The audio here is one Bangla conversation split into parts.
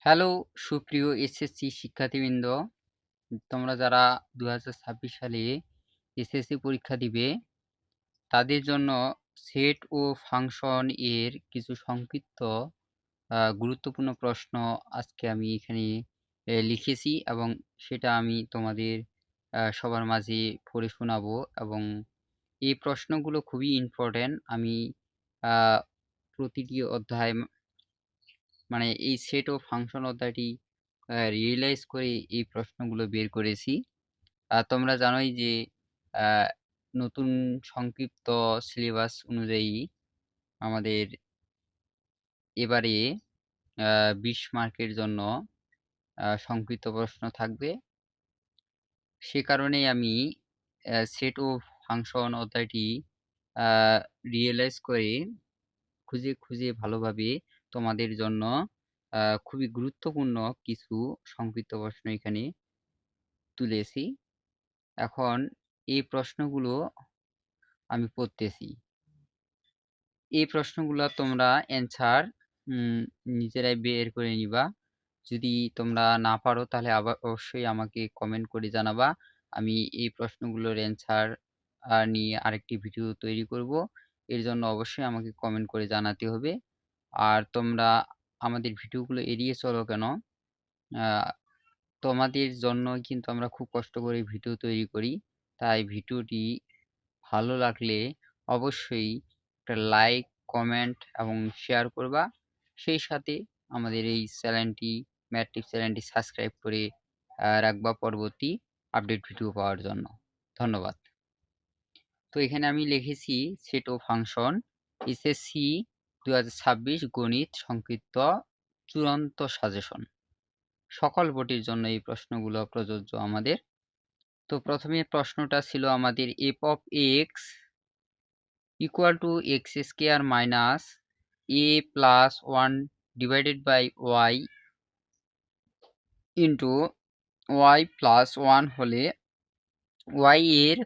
হ্যালো সুপ্রিয় এসএসসি শিক্ষার্থীবৃন্দ, তোমরা যারা 2026 সালে এসএসসি পরীক্ষা দিবে তাদের জন্য সেট ও ফাংশন এর কিছু সংক্ষিপ্ত গুরুত্বপূর্ণ প্রশ্ন আজকে আমি এখানে লিখেছি এবং সেটা আমি তোমাদের সবার মাঝে পড়ে শোনাবো এবং এই প্রশ্নগুলো খুবই ইম্পর্টেন্ট। আমি প্রতিটি অধ্যায় মানে এই সেট ও ফাংশন অধ্যায়টি রিয়েলাইজ করে এই প্রশ্নগুলো বের করেছি। তোমরা জানোই যে নতুন সংক্ষিপ্ত সিলেবাস অনুযায়ী আমাদের এবারে 20 মার্কের জন্য সংক্ষিপ্ত প্রশ্ন থাকবে। সে কারণেই আমি সেট ও ফাংশন অধ্যায়টি রিয়েলাইজ করে খুঁজে খুঁজে ভালোভাবে তোমাদের জন্য খুবই গুরুত্বপূর্ণ কিছু সংক্ষিপ্ত প্রশ্ন এখানে তুলেছি। এখন এই প্রশ্নগুলো আমি পড়তেছি। এই প্রশ্নগুলো তোমরা অ্যান্সার নিজেরাই বের করে নিবা। যদি তোমরা না পারো তাহলে আবার অবশ্যই আমাকে কমেন্ট করে জানাবা। আমি এই প্রশ্নগুলোর অ্যান্সার নিয়ে আরেকটি ভিডিও তৈরি করব। এর জন্য অবশ্যই আমাকে কমেন্ট করে জানাতে হবে। আর তোমরা আমাদের ভিডিওগুলো এড়িয়ে চলো কেন? তোমাদের জন্যই কিন্তু আমরা খুব কষ্ট করে ভিডিও তৈরি করি। তাই ভিডিওটি ভালো লাগলে অবশ্যই একটা লাইক, কমেন্ট এবং শেয়ার করবা। সেই সাথে আমাদের এই চ্যানেলটি ম্যাথটিপস চ্যানেলটি সাবস্ক্রাইব করে রাখবা পরবর্তী আপডেট ভিডিও পাওয়ার জন্য। ধন্যবাদ। তো এখানে আমি লিখেছি সেট ও ফাংশন এসএসসি 2026 গণিত সংক্ষিপ্ত চূড়ান্ত সাজেশন। সকল বোর্ডের জন্য এই প্রশ্নগুলো প্রযোজ্য আমাদের। তো প্রথমে প্রশ্নটা ছিল আমাদের f of x equal to x square minus a plus 1 divided by y into y plus 1 হলে ওয়াই এর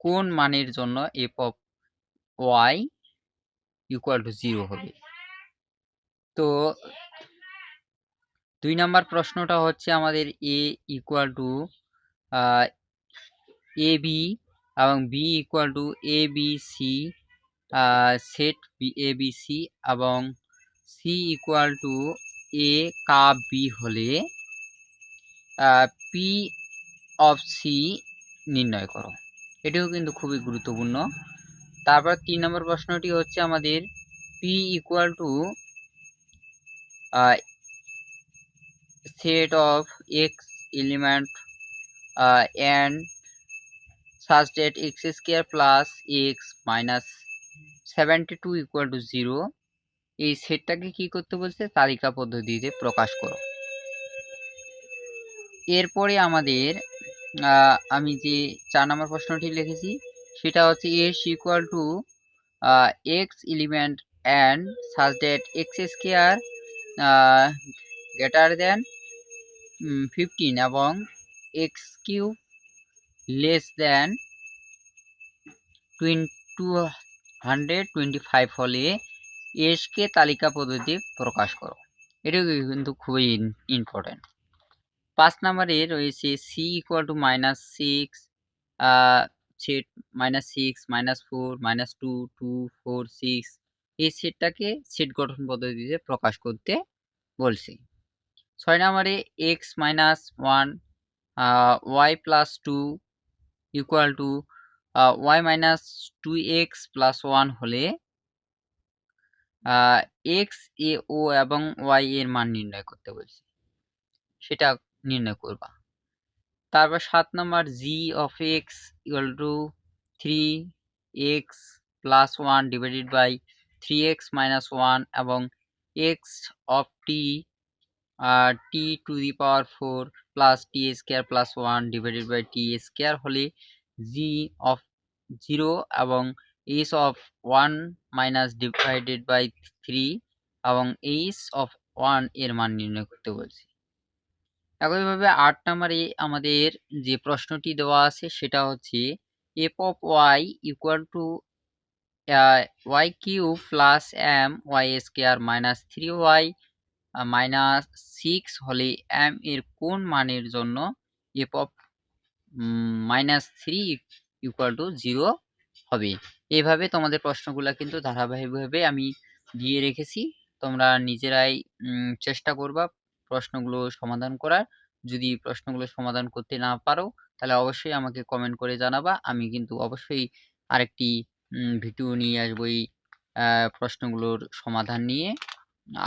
কোন মানের জন্য f of y equal to 0 হবে। তো 2 নম্বর প্রশ্নটা হচ্ছে আমাদের A equal to A B এবং B equal to A B C set A B C এবং C equal to A cup B হলে পি অফ সি নির্ণয় করো। এটিও কিন্তু খুবই গুরুত্বপূর্ণ। তারপর 3 নম্বর প্রশ্নটি হচ্ছে আমাদের P equal to set of x element and such that x square plus x minus 72 equal to 0 এই সেটটাকে কি করতে বলছে? তালিকা পদ্ধতিতে প্রকাশ করো। এরপরে আমাদের আমি যে 4 নম্বর প্রশ্নটি লিখেছি সেটা হচ্ছে s equal to x element and such that x square greater than 15 এবং x cube less than 225 হলে এসকে তালিকা পদ্ধতি প্রকাশ করো। এটাও কিন্তু খুবই ইম্পর্টেন্ট। 5 নম্বরে রয়েছে সি ইকুয়াল টু -6 সেট -6 -4 -2 2 4 6 এই সেটটাকে সেট গঠন পদ্ধতিতে প্রকাশ করতে বলছি। 6 নম্বরে x -1 y + 2 equal to y - 2x + 1 হলে x এ ও এবং y এর মান নির্ণয় করতে বলছি, সেটা নির্ণয় করবা। তারপর 7 নম্বর g of x equal to 3x + 1 divided by 3x - 1 এবং x of t t to the power 4 plus t square plus 1 divided by t square হলে g of 0 এবং h of 1 minus divided by 3 এবং h of 1 এর মান নির্ণয় করতে বলছি। একইভাবে 8 নম্বরে আমাদের যে প্রশ্নটি দেওয়া আছে সেটা হচ্ছে f of y equal to y cube plus m y square minus 3y -6 হলে m এর কোন মানের জন্য f of -3 0 হবে। এভাবে তোমাদের প্রশ্নগুলা কিন্তু ধারাবাহিকভাবে আমি দিয়ে রেখেছি। তোমরা নিজেরাই চেষ্টা করবা প্রশ্নগুলো সমাধান করার। যদি প্রশ্নগুলো সমাধান করতে না পারো তাহলে অবশ্যই আমাকে কমেন্ট করে জানাবা। আমি কিন্তু অবশ্যই আরেকটি ভিডিও নিয়ে আসবো এই প্রশ্নগুলোর সমাধান নিয়ে।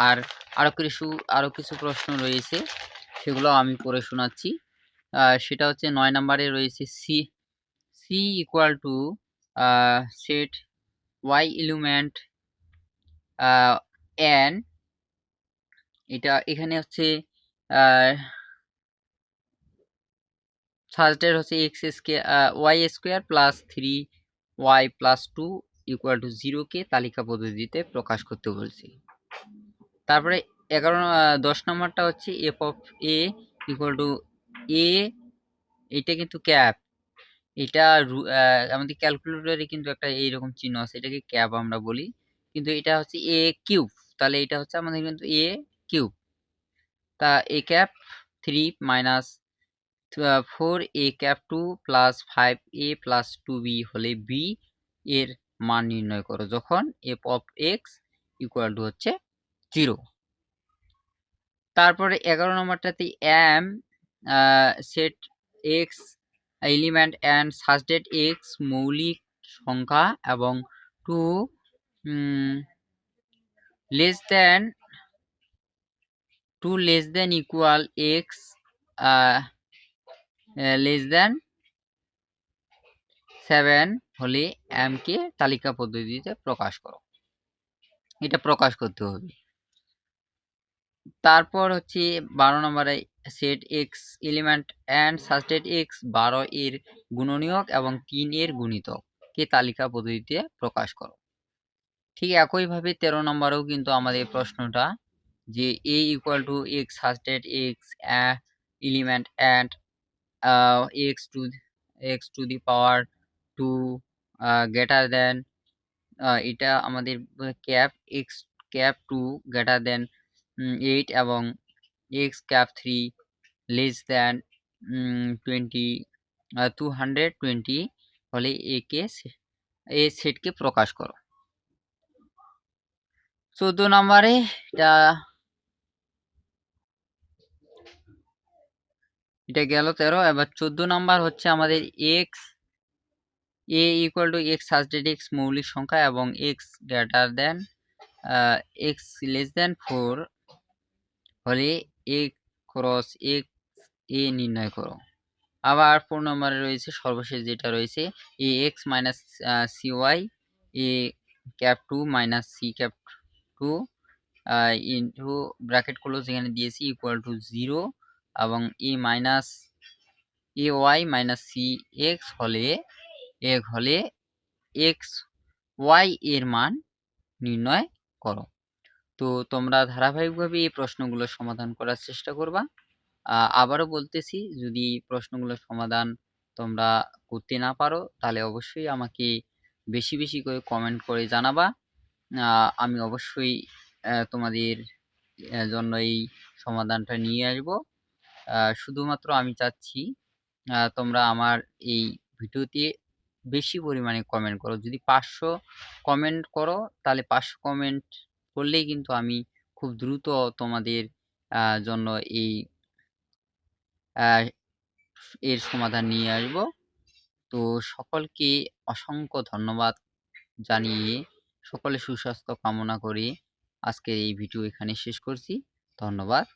আর আরো কিছু প্রশ্ন রয়েছে, সেগুলো আমি পড়ে শোনাচ্ছি। সেটা হচ্ছে ৯ নাম্বারে রয়েছে C equal to set y element n, এটা এখানে হচ্ছে সাজেস্টেড হচ্ছে y square plus 3y plus 2 equal to 0 কে তালিকা পদ্ধতিতে প্রকাশ করতে বলছি। তারপরে 10 নম্বরটা হচ্ছে f of a equal to a, এটা কিন্তু ক্যাপ, এটা আমাদের ক্যালকুলেটরে কিন্তু একটা এইরকম চিহ্ন আছে, এটাকে ক্যাপ আমরা বলি, কিন্তু এটা হচ্ছে এ কিউব, তাহলে এটা হচ্ছে আমাদের কিন্তু এ কিউব। তা A cap 3 minus 4 A cap 2 plus 5 A plus 2b হলে b এর মান নির্ণয় করো যখন f of x equal to হচ্ছে 0। তারপরে 11 নম্বরটাতে m set x element and suggested x মৌলিক সংখ্যা এবং 2 less than equal x less than 7 হলে m কে তালিকা পদ্ধতিতে প্রকাশ করো, এটা প্রকাশ করতে হবে। তারপর হচ্ছে 12 নম্বরে set x element and suggested x 12 এর গুণনীয়ক এবং 3 এর গুণিতক কে তালিকা পদ্ধতিতে প্রকাশ করো। ঠিক একইভাবে 13 নম্বরেও কিন্তু আমাদের প্রশ্নটা যে a equal to x suggested x element and x to the power 2 greater than, এটা আমাদের cap x cap 2 greater than 8 এবং x ক্যাপ 3 লেস দেন 220 হলে এ সেটকে প্রকাশ করো। 14 নম্বরে এটা গেল 13। এবার 14 নম্বর হচ্ছে আমাদের x a equal to x suggested x মৌলিক সংখ্যা এবং x greater than x less than 4 হলে a ক্রস x a নির্ণয় করো। আবার 4 নম্বরে রয়েছে সর্বশেষ যেটা রয়েছে ax minus cy a cap 2 minus c cap 2 into bracket close এখানে দিয়েছি ইকুয়াল টু 0 এবং a minus ay minus C x হলে এক্স ওয়াই এর মান নির্ণয় করো। তো তোমরা ধারাবাহিকভাবে এই প্রশ্নগুলোর সমাধান করার চেষ্টা করবা। আবারও বলতেছি, যদি প্রশ্নগুলোর সমাধান তোমরা করতে না পারো তাহলে অবশ্যই আমাকে বেশি বেশি করে কমেন্ট করে জানাবা। আমি অবশ্যই তোমাদের জন্য এই সমাধানটা নিয়ে আসব। শুধুমাত্র আমি চাচ্ছি তোমরা আমার এই ভিডিওতে বেশি পরিমাণে কমেন্ট করো। যদি 500 কমেন্ট করো তাহলে 500 কমেন্ট করলেই কিন্তু আমি খুব দ্রুত তোমাদের জন্য এর সমাধান নিয়ে আসব। তো সকলকে অসংখ্য ধন্যবাদ জানিয়ে সকলে সুস্বাস্থ্য কামনা করে আজকের এই ভিডিও এখানে শেষ করছি। ধন্যবাদ।